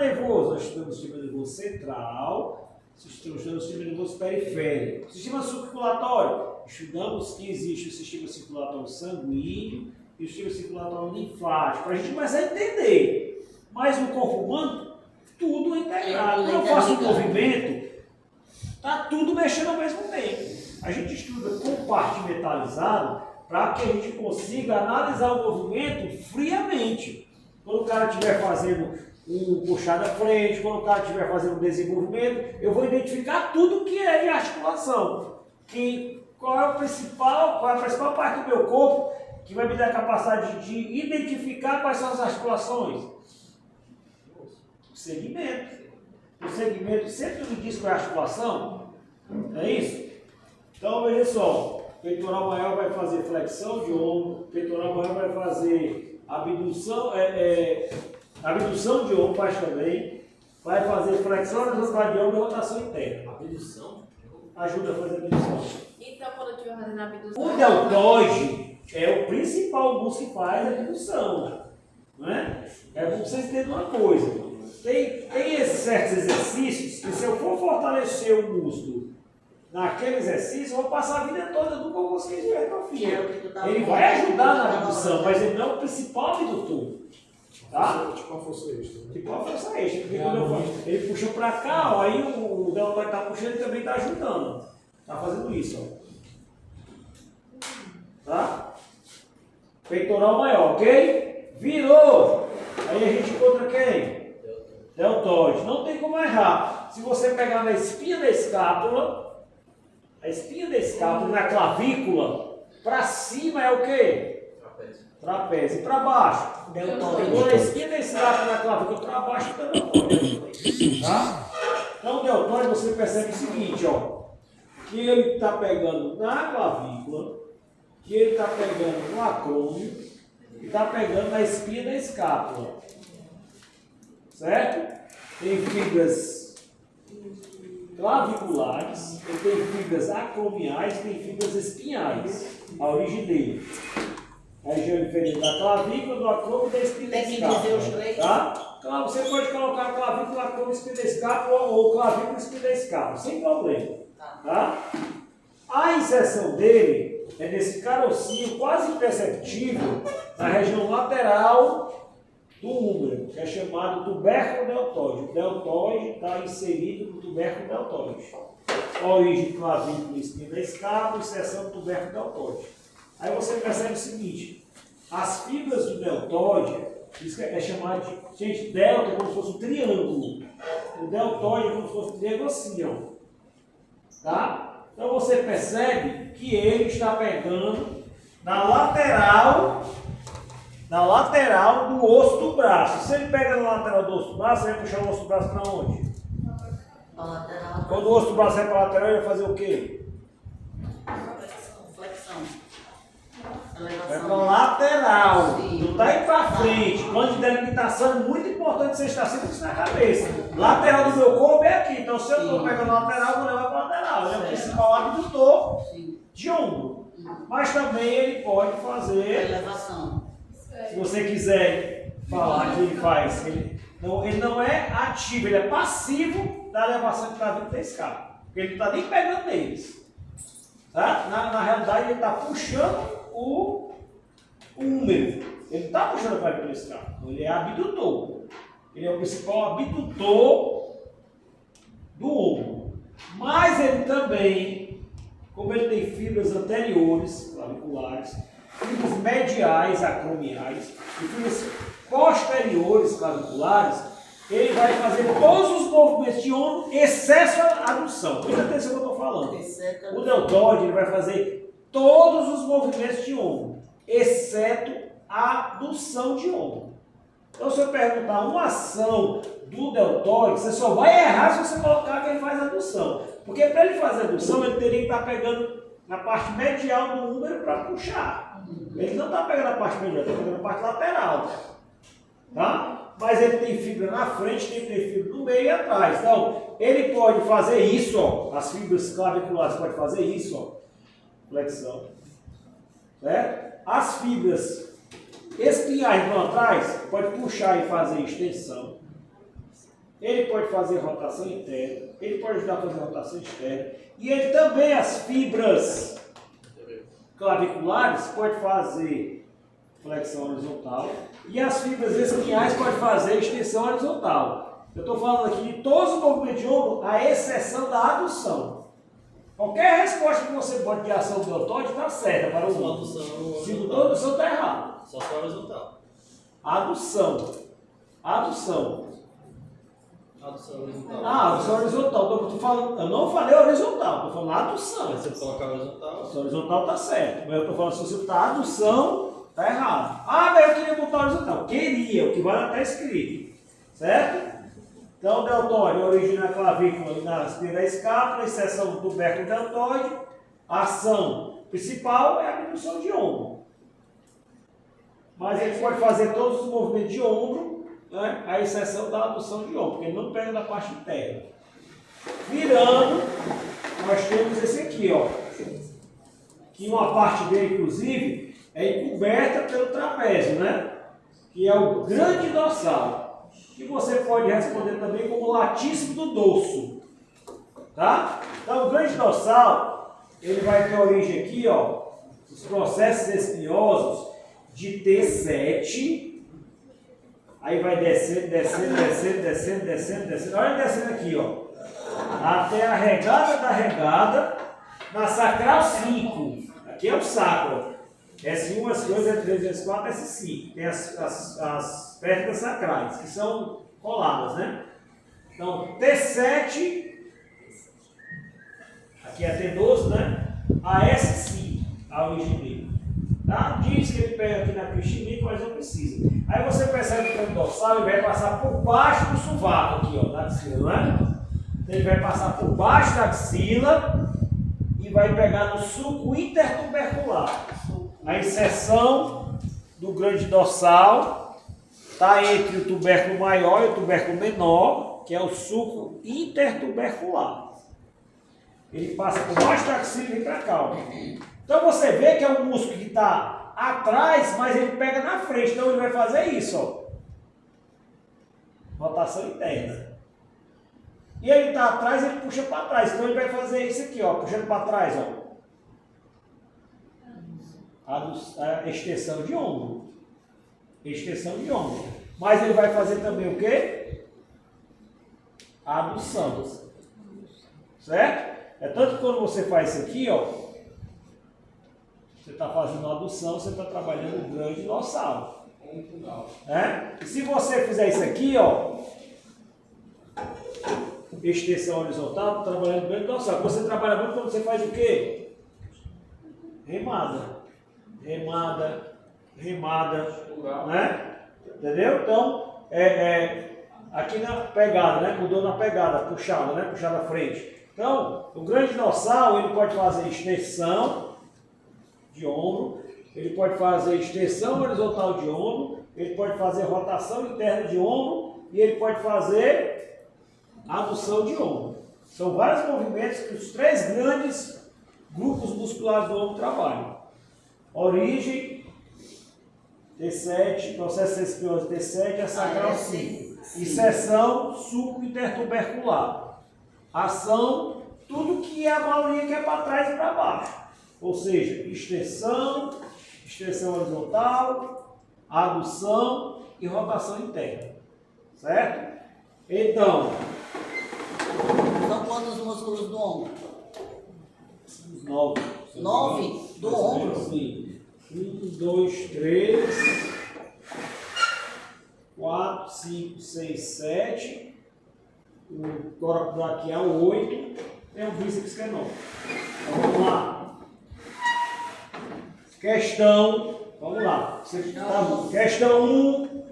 nervoso, nós estudamos o sistema nervoso central, estudamos o sistema nervoso periférico. Sistema circulatório, estudamos que existe o sistema circulatório sanguíneo e o sistema circulatório linfático, para a gente começar a entender. Mas no corpo humano, tudo é integrado. Quando eu faço um movimento, está tudo mexendo ao mesmo tempo. A gente estuda compartimentalizado para que a gente consiga analisar o movimento friamente. Quando o cara estiver fazendo um puxar da frente, quando o cara estiver fazendo um desenvolvimento, eu vou identificar tudo que é de articulação. Qual é a principal parte do meu corpo que vai me dar a capacidade de identificar quais são as articulações? O segmento. O segmento sempre me diz qual é a articulação. Não é isso? Então, veja só. Peitoral maior vai fazer flexão de ombro. Peitoral maior vai fazer abdução de ombro, faz também. Vai fazer flexão de ombro e rotação interna. Abdução? Ajuda a fazer abdução. Então, quando eu estiver fazendo a abdução... O deltoide é o principal músculo que faz a abdução. Não é? É bom vocês entenderem uma coisa. Tem certos exercícios que se eu for fortalecer o músculo naquele exercício, eu vou passar a vida toda nunca vou conseguir hipertrofia. Ele vai ajudar na abdução, mas ele não é o principal abdutor. Tá? Tipo uma força extra. Tipo uma força extra. Porque quando ele puxou para cá, ó, aí o deltoide está puxando, ele também está ajudando. Está fazendo isso. Ó. Tá? Peitoral maior, ok? Virou. Aí a gente encontra quem? Deltoide. Não tem como errar. Se você pegar na espinha da escápula, a espinha da escápula na clavícula, para cima é o quê? Trapézio. Trapézio. E para baixo? Deltoide. Pegou a espinha da escápula na clavícula, para baixo é deltoide. Tá? Então o deltoide você percebe o seguinte, ó, que ele está pegando na clavícula, que ele está pegando no acrômio e está pegando na espinha da escápula. Certo? Tem fibras claviculares, tem fibras acromiais, tem fibras espinhais, a origem dele. A região inferior da clavícula, do acrômio e da espinha da escápula. Tem que dizer os três? Tá? Claro, você pode colocar clavícula, acrômio, espinha da escápula ou clavícula, espinha da escápula, sem problema. Tá? A inserção dele é nesse carocinho quase imperceptível na região lateral do úmero, que é chamado tubérculo deltoide. O deltoide está inserido no tubérculo deltoide. Origem clavícula, espinha da escápula, inserção do tubérculo deltoide. Aí você percebe o seguinte, as fibras do deltoide, isso é chamado de, gente, delta é como se fosse um triângulo. O deltoide é como se fosse um triângulo assim, ó. Tá? Então você percebe que ele está pegando na lateral do osso do braço. Se ele pega na lateral do osso do braço, ele vai puxar o osso do braço para onde? Para lateral. Quando o osso do braço vai para a lateral, ele vai fazer o quê? Flexão. Vai para a Elevação. lateral. Sim. Não está aí para frente. Plano de delimitação é muito importante você estar sempre isso na cabeça. Lateral do meu corpo é aqui. Então, se eu estou pegando a lateral, eu vou levar para a lateral. Ele é o principal abdutor de ombro. Mas também ele pode fazer. Elevação. Se você quiser falar que ele faz, ele não é ativo, ele é passivo da elevação de clavícula da escápula. Porque ele não está nem pegando neles. Tá? Na realidade, ele está puxando o úmero. Ele não está puxando a clavícula da escápula. Ele é abdutor. Ele é o principal abdutor do ombro. Mas ele também, como ele tem fibras anteriores, claviculares, fibras mediais acromiais e fibras posteriores claviculares, ele vai fazer todos os movimentos de ombro, excesso a adução. Presta atenção no que eu estou falando. O deltoide ele vai fazer todos os movimentos de ombro, exceto a adução de ombro. Então, se eu perguntar uma ação do deltoide, você só vai errar se você colocar que ele faz adução. Porque para ele fazer adução, ele teria que estar pegando na parte medial do úmero para puxar. Ele não está pegando a parte medial, está pegando a parte lateral. Tá? Mas ele tem fibra na frente, tem fibra no meio e atrás. Então, ele pode fazer isso, ó. As fibras claviculares podem fazer isso, ó. Flexão. Certo? As fibras espinhais vão atrás, pode puxar e fazer extensão. ele pode fazer rotação interna, ele pode ajudar a fazer rotação externa, e ele também, as fibras claviculares, pode fazer flexão horizontal, e as fibras esquiais pode fazer extensão horizontal. Eu estou falando aqui de todos os movimentos de ombro, à exceção da adução. Qualquer resposta que você bote de ação do deltóide está certa para o ombro. Se mudou a adução, está errado. Só para horizontal. Adução. Adução. Adução horizontal. Ah, adução horizontal. Eu não falei horizontal, estou falando adução. Se você colocar horizontal. Adução horizontal está certo. Mas eu estou falando se você botar adução, está errado. Ah, mas eu queria botar horizontal. Queria, o que vai estar escrito. Certo? Então, deltóide, origem na clavícula e na espinha da escápula, exceção do tubérculo deltóide. A ação principal é a abdução de ombro. Mas ele pode fazer todos os movimentos de ombro, né? A exceção da adução de ombro, porque ele não pega da parte interna. Virando, nós temos esse aqui, ó. Que uma parte dele, inclusive, é encoberta pelo trapézio, né? Que é o grande dorsal. Que você pode responder também como latíssimo do dorso. Tá? Então, o grande dorsal, ele vai ter origem aqui, ó, os processos espinhosos de T7. Aí vai descendo, descendo, descendo, descendo, descendo, descendo. Olha ele descendo aqui, ó. Até a regada da regada, na sacral 5. Aqui é o sacro. S1, S2, S3, S4, S5. Tem as vértebras sacrais, que são coladas, né? Então, T7, aqui é T12, né? A S5, a origem dele. Tá? Diz que ele pega aqui na cristinica, mas não precisa. Aí você percebe que o crânio dorsal ele vai passar por baixo do sovaco aqui, ó, da axila, não é? Então, ele vai passar por baixo da axila e vai pegar no sulco intertubercular. A inserção do grande dorsal está entre o tubérculo maior e o tubérculo menor, que é o sulco intertubercular. Ele passa por baixo da axila e vem para cá. Ó. Então você vê que é um músculo que está atrás, mas ele pega na frente. Então ele vai fazer isso, ó. Rotação interna. E ele está atrás, ele puxa para trás. Então ele vai fazer isso aqui, ó, puxando para trás, ó. A extensão de ombro. Extensão de ombro. Mas ele vai fazer também o quê? A adução. Certo? É tanto que quando você faz isso aqui, ó, você está fazendo a adução, você está trabalhando o grande dorsal. E se você fizer isso aqui, ó, extensão horizontal, trabalhando o grande dorsal. Você trabalha muito quando você faz o quê? Remada. Remada, remada, né? Entendeu? Então, aqui na pegada, né? Mudou na pegada, puxada, né? Puxada à frente. Então, o grande dorsal, ele pode fazer extensão de ombro, ele pode fazer extensão horizontal de ombro, ele pode fazer rotação interna de ombro e ele pode fazer adução de ombro. São vários movimentos que os três grandes grupos musculares do ombro trabalham. Origem, T7, processo espinhoso T7, a sacral 5. Inserção, sulco intertubercular. Ação, tudo que é a maioria que é para trás e para baixo. Ou seja, extensão, extensão horizontal, adução e rotação interna. Certo? Então, São quantos músculos do ombro? 9. 9 do ombro? Sim. 1, 2, 3, 4, 5, 6, 7. O tórax braquial 8. Tem um bíceps que é 9. Então vamos lá. Questão. Vamos lá. Questão 1,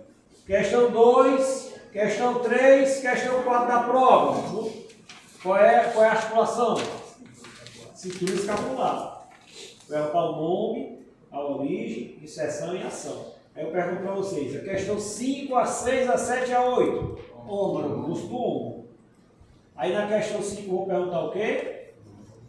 questão 2, questão 3, questão 4 da prova. Qual é a articulação? Cintura escapular. Perguntar o nome, a origem, inserção e ação. Aí eu pergunto para vocês, a questão 5, a 6, a 7 e a 8. Ombro, músculo ombro. Aí na questão 5 eu vou perguntar o quê?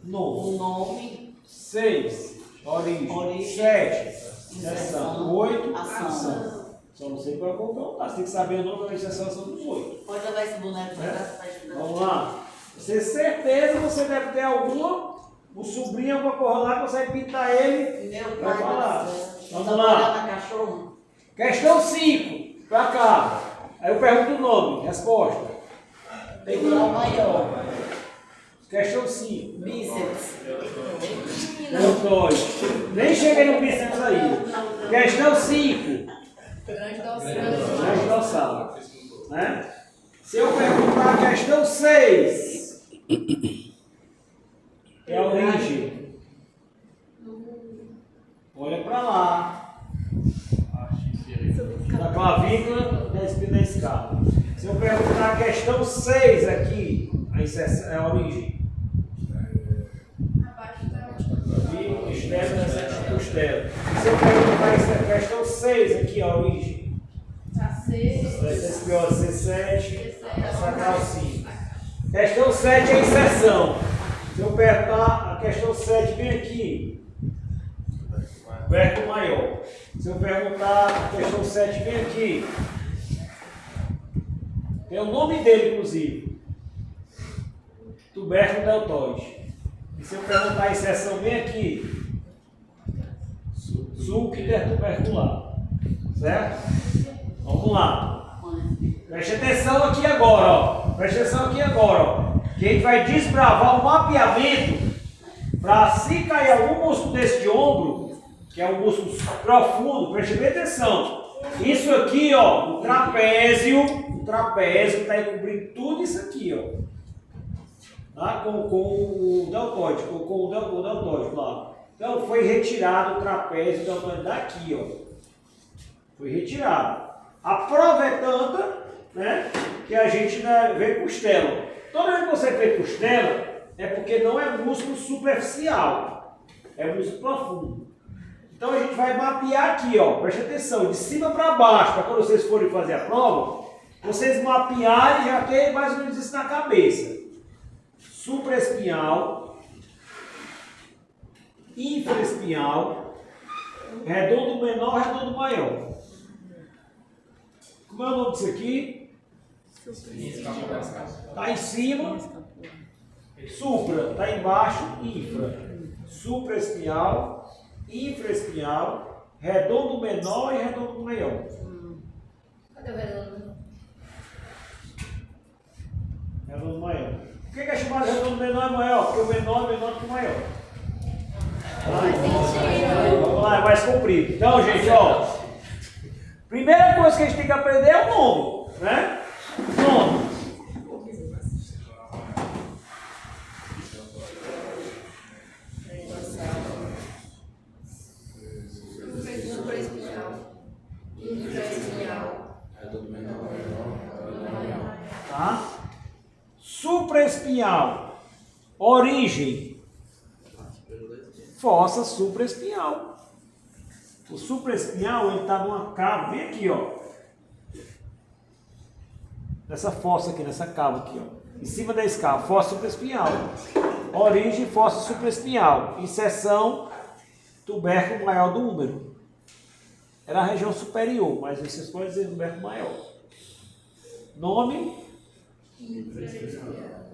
O Nome. nome, 6, origem. Origem. 7, inserção. 8, ação. ação. Só não sei qual é o perguntar. Você tem que saber o nome da inserção dos 8. Pode levar esse boneco pra casa pra estudar. Vamos lá. Você certeza você deve ter alguma. O sobrinho, alguma coisa lá, consegue pintar ele. Meu Vai pai falar. do céu. Vamos Tá lá. olhando a cachorro? Questão 5. Pra cá. Aí eu pergunto o nome. Resposta. Tem que Lá maior. Questão 5. Bíceps. Deltóide. Nem cheguei no bíceps aí. Questão 5. Grande dorsal. Grande dorsal. Né? Se eu perguntar a questão 6, que é a origem. Olha para lá. Da clavícula da espinha da escala. Se eu perguntar a questão 6 aqui, a inserção é a origem. Abaixo da Clavícula, externa, da costela. Se eu perguntar a questão 6 aqui, a origem. C. C7, sacral 5. Questão 7 é a inserção. Se eu perguntar a questão 7 bem aqui, vértigo maior. Se eu perguntar a questão 7 bem aqui, tem o nome dele, inclusive. Tubérculo deltoide. E se eu perguntar a inserção bem aqui, sulco intertubercular. Certo? Vamos lá. Preste atenção aqui agora, ó. Preste atenção aqui agora, ó. Que a gente vai desbravar o mapeamento para se cair algum músculo desse de ombro, que é um músculo profundo, preste bem atenção. Isso aqui, ó, o trapézio está encobrindo tudo isso aqui, ó. Tá? Com o deltoide, com o deltoide, claro. Então foi retirado o trapézio daqui, ó. Foi retirado. A prova é tanta, né, que a gente vê costela. Toda vez que você vê costela, é porque não é músculo superficial, é músculo profundo. Então a gente vai mapear aqui, ó, preste atenção, de cima para baixo, para quando vocês forem fazer a prova, vocês mapearem e já ter mais ou menos isso na cabeça. Supraespinhal, infraespinhal, redondo menor, redondo maior. Como é o nome disso aqui? Está em cima, supra, está embaixo, infra. Supraespinhal, infraespinhal, redondo menor e redondo maior. Cadê o redondo? Redondo maior. Por que é chamado redondo menor e maior? Porque o menor é menor que o maior. Vamos lá, é mais comprido. Então, gente, ó. Primeira coisa que a gente tem que aprender é o nome, né? Nome. Supraespinhal. Infraespinhal. Tá? Supraespinhal. Origem. Fossa supraespinhal. O supraespinhal, ele está numa cava, bem aqui, ó. Nessa fossa aqui, nessa cava aqui, ó. Em cima da escava, fossa supraespinhal. Origem, fossa supraespinhal. Inserção, tubérculo maior do úmero. Era a região superior, mas vocês podem dizer tubérculo maior. Nome?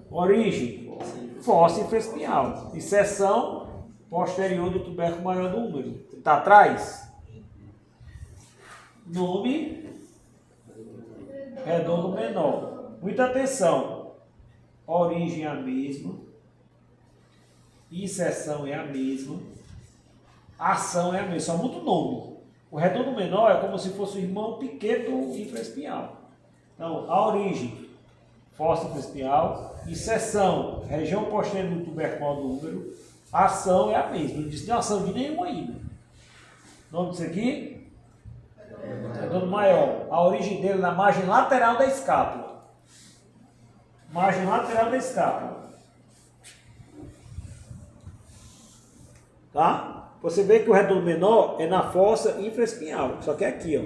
Origem, fossa infraespinhal. Inserção, posterior do tubérculo maior do úmero. Está atrás? Nome, redondo menor. Muita atenção. Origem é a mesma. Inserção é a mesma. Ação é a mesma. Só muda o nome. O redondo menor é como se fosse o irmão pequeno do infraespinhal. Então, a origem, fossa infraespinhal. Inserção, região posterior do tubérculo do úmero. Ação é a mesma. Não disse ação de nenhum ainda. O nome disso aqui? Redondo maior. A origem dele é na margem lateral da escápula. Margem lateral da escápula. Tá? Você vê que o redondo menor é na fossa infraespinhal. Só que é aqui, ó.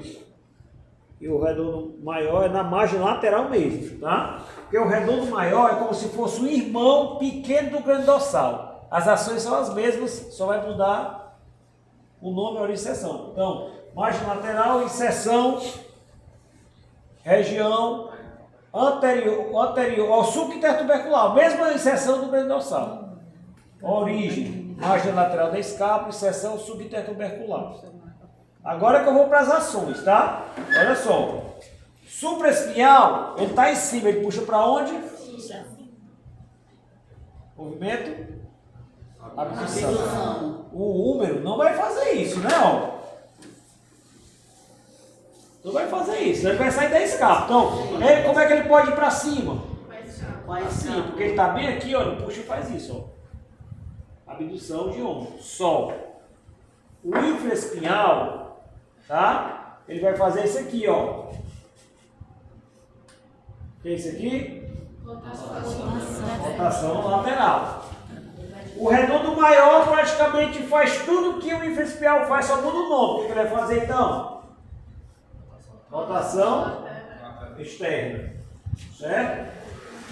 E o redondo maior é na margem lateral mesmo, tá? Porque o redondo maior é como se fosse um irmão pequeno do grande dorsal. As ações são as mesmas, só vai mudar o nome e a inserção. Então, margem lateral, inserção, região anterior ao subintertubercular, mesma inserção do grande dorsal. Origem, margem lateral da escápula, inserção subintertubercular. Agora que eu vou para as ações, tá? Olha só. Supraespinhal, ele está em cima, ele puxa para onde? Movimento? Abdução. Abdução. O húmero não vai fazer isso, né? Ó. Não vai fazer isso, ele vai sair da escápula. Então, ele, como é que ele pode ir para cima? Vai Assim, porque ele está bem aqui, ó, ele puxa e faz isso, ó. Abdução de ombro. Sol. O infraespinhal, tá? Ele vai fazer isso aqui, ó. O que é isso aqui? Rotação lateral. O redondo maior praticamente faz tudo que o infraespinhal faz, só muda o nome. O que ele vai fazer então? Rotação externa. Certo?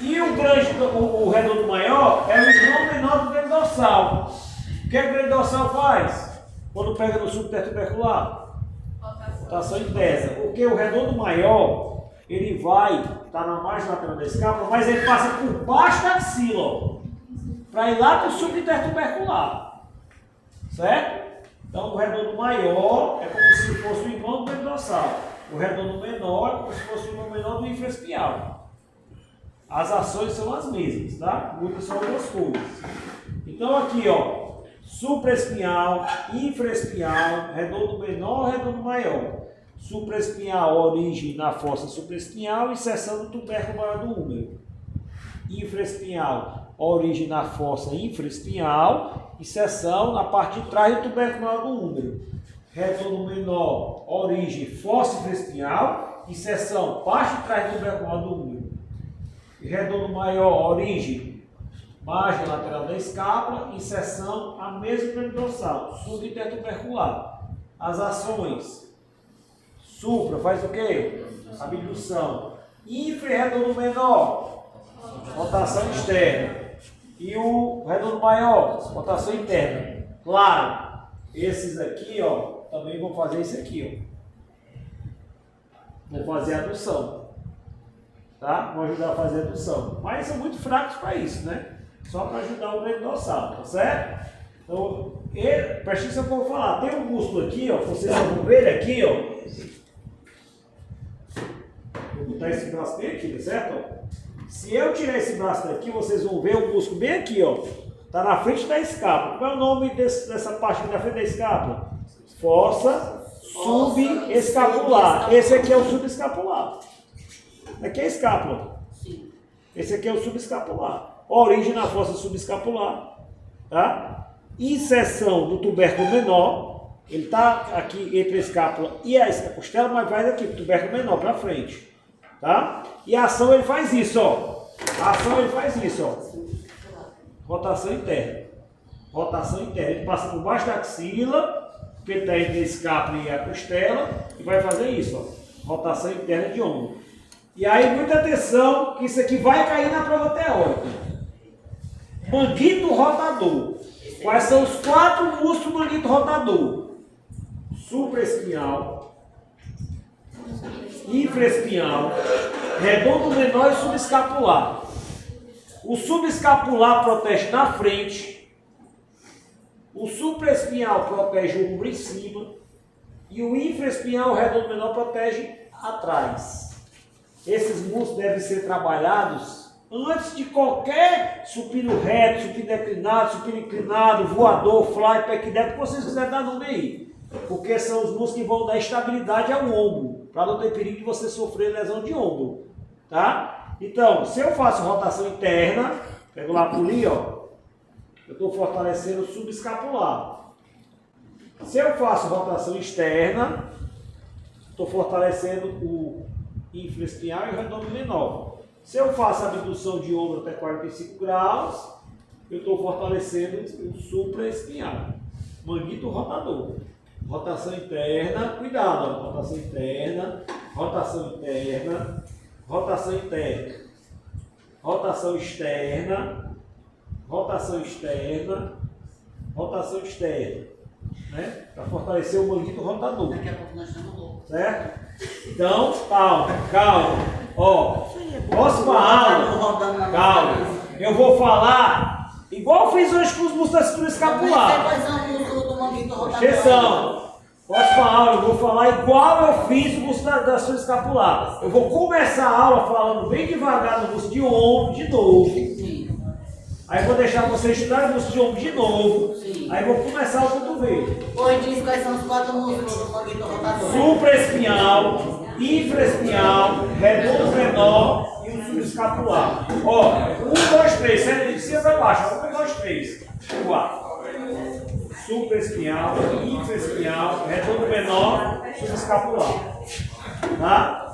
E o redondo maior é o irmão menor do grande dorsal. O que o grande dorsal faz? Quando pega no subintertubercular? Rotação interna. Porque o redondo maior, ele vai estar na margem lateral da escápula, mas ele passa por baixo da axila, para ir lá para o subintertubercular. Certo? Então o redondo maior é como se fosse o irmão do grande dorsal. O redondo menor é como se fosse o irmão menor do infraespinhal. As ações são as mesmas, tá? Muitas são duas coisas. Então aqui, ó, supraespinhal, infraespinhal, redondo menor, redondo maior. Supraespinhal, origem na fossa supraespinhal, inserção do tubérculo maior do húmero. Infraespinhal, origem na fossa infraespinhal, inserção na parte de trás do tubérculo maior do húmero. Redondo menor, origem fossa infraespinhal, inserção parte de trás do tubérculo maior do húmero. Redondo maior, origem, margem lateral da escápula, inserção a mesma grande dorsal, subintertubercular. As ações, supra faz o quê? Abdução. Infra e redondo menor, rotação externa. E o redondo maior, rotação interna. Claro, esses aqui, ó, também vão fazer isso aqui, ó. Vão fazer a adução. Tá? Vão ajudar a fazer a adução. Mas são muito fracos para isso, né? Só para ajudar o grande dorsal, tá certo? Então, presta atenção que eu vou falar. Tem um músculo aqui, ó. Vocês vão ver ele aqui, ó. Vou botar esse braço bem aqui, tá certo? Se eu tirar esse braço daqui, vocês vão ver o músculo bem aqui, ó. Tá na frente da escápula. Qual é o nome dessa parte aqui na frente da escápula? Fossa subescapular. Esse aqui é o subescapular. Aqui é a escápula. Sim. Esse aqui é o subescapular. Origem na fossa subescapular. Tá? Inserção do tubérculo menor. Ele está aqui entre a escápula e a costela, mas vai daqui, o tubérculo menor para frente. Tá? E a ação ele faz isso, ó. A ação ele faz isso, ó. Rotação interna. Rotação interna. Ele passa por baixo da axila, porque ele está entre a escápula e a costela, e vai fazer isso, ó. Rotação interna de ombro. E aí, muita atenção, que isso aqui vai cair na prova teórica. Manguito rotador. Quais são os 4 músculos do manguito rotador? Supraespinhal, infraespinhal, redondo menor e subescapular. O subescapular protege na frente, o supraespinhal protege o ombro em cima e o infraespinhal, o redondo menor, protege atrás. Esses músculos devem ser trabalhados antes de qualquer supino reto, supino declinado, supino inclinado, voador, fly, pec deck, que vocês quiserem dar nome aí. Porque são os músculos que vão dar estabilidade ao ombro, para não ter perigo de você sofrer lesão de ombro. Tá? Então, se eu faço rotação interna, pego lá por ali, ó, eu estou fortalecendo o subescapular. Se eu faço rotação externa, estou fortalecendo o infraespinhal e o redondo menor. Se eu faço abdução de ombro até 45 graus, eu estou fortalecendo o supraespinhal. Manguito rotador. Rotação interna, cuidado, ó. Rotação interna, rotação interna, rotação interna, rotação externa, rotação externa, rotação externa, né? Para fortalecer o manguito rotador. Daqui a pouco nós estamos loucos. Certo? Então, calma. Ó, próxima aula, calma. Eu vou falar igual eu fiz hoje com os músculos da cintura escapular. Atenção. Próxima aula eu vou falar igual eu fiz o músculo da cintura escapular. Eu vou começar a aula falando bem devagar no músculo de ombro de novo. Aí eu vou deixar vocês estudarem o músculo de ombro de novo. Sim. Aí eu vou começar o cotovelo. Pois diz quais são os 4 músculos do manguito rotador. Supraespinhal, infraespinhal, redondo menor e o subescapular. Ó, 1, 2, 3, sendo de cima para baixo. 1, 2, 3, 4. Supraespinhal, infraespinhal, redondo menor, subescapular. Tá?